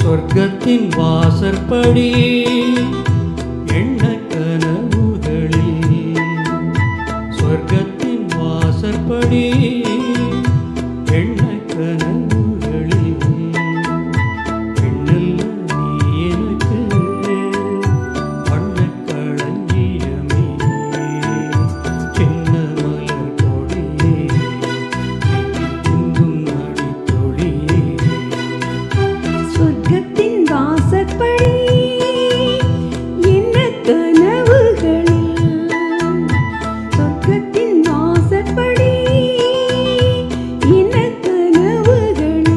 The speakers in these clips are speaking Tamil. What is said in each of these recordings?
சொர்க்கத்தின் வாசற்படி எண்ண கனவுகளில், சொர்க்கத்தின் வாசற்படி எண்ண கனவுகளில், பெண்ணல்ல நீ எனக்கு வண்ணக் களஞ்சியமே, சின்ன மலர் கொடியே, எங்கும் அடித்தொழியே. சொர்க்கத்தின் வாசற்படி என்ன கனவுகளில், சொர்க்கத்தின் வாசற்படி என்ன கனவுகளில்.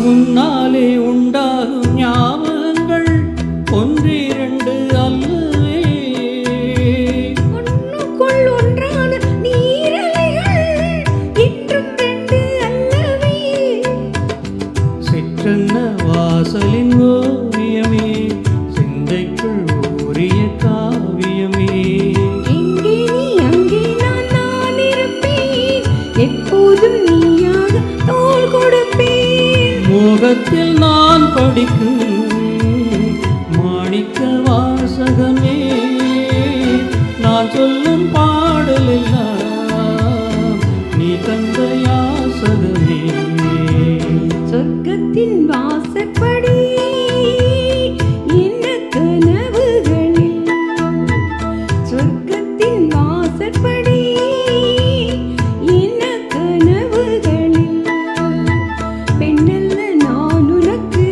உன்னாலே உண்டாகும் ஞாபகங்கள் ஒன்றிரண்டு அல்லவே, ஒன்றுக்குள் ஒன்றான நீரலைகள் இன்றும் ரெண்டு அல்லவே. சிற்றன்ன வாசலின் ஓவியமே, சிந்தைக்குள் ஊறிய காவியமே, எங்கே நீ அங்கே நான் இருப்பேன், எப்போதும் நீயாக தோள் கொடுப்பேன். முகத்தில் நான் படிக்கும் மாணிக்க வாசகமே, நான் சொல்லும் பாடலெல்லாம் நீ தந்த யாசகமே. சொர்க்கத்தின் வாசற்படி என்ன கனவுகளில், சொர்க்கத்தின் வாசற்படி என்ன கனவுகளில். பெண்ணல்ல நான் உனக்கு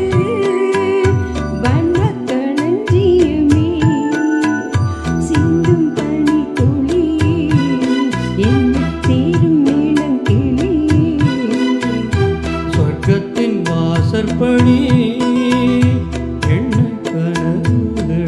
வண்ணக் களஞ்சியமே, சிந்தும் பனி துளியே, என்னை சேரும் இளங்கிளியே. சொர்க்கத்தின் வாசற்படி எண்ண கனவுகளே.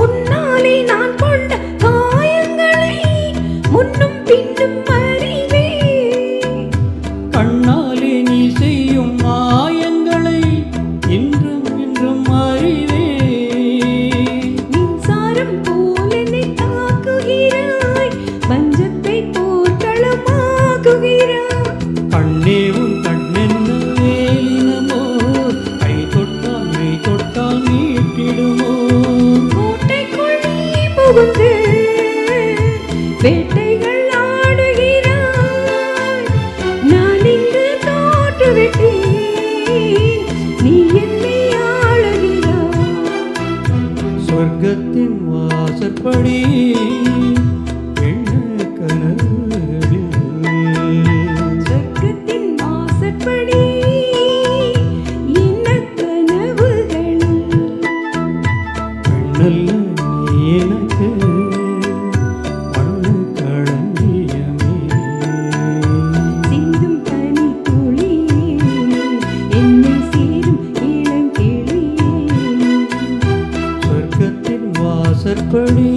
உன்னாலே நான் கொண்ட காயங்களை முன்னும் பின்னும் அறிவேன். கண்ணாலே நீ செய்யும் மாயங்களை இன்றும் இன்றும் அறிவே. மின்சாரம் போல் என்னை தாக்குகிறாய், பஞ்சத்தை போர்க்களமாக்குகிறாய். கண்ணே உன் கண்ணென்ன வேலினமோ, கை தொட்டால் மெய் தொட்டால் நீட்டிடுமோ. கோட்டைக்குள் நீ புகுந்து வேட்டைகள் ஆடுகிறாய், நான் இங்கு தோற்றுவிட்டேன், நீ என்னை ஆளுகிறாய். சொர்க்கத்தின் வாசற்படி எண்ண கனவுகளில், சொர்க்கத்தின் வாசற்படி என்ன கனவுகளில். பெண்ணல்ல நீ எனக்கு வண்ணக் களஞ்சியமே, சிந்தும் பனி துளியே, என்னை சேரும் இளங்கிளியே. சொர்க்கத்தின் வாசற்படி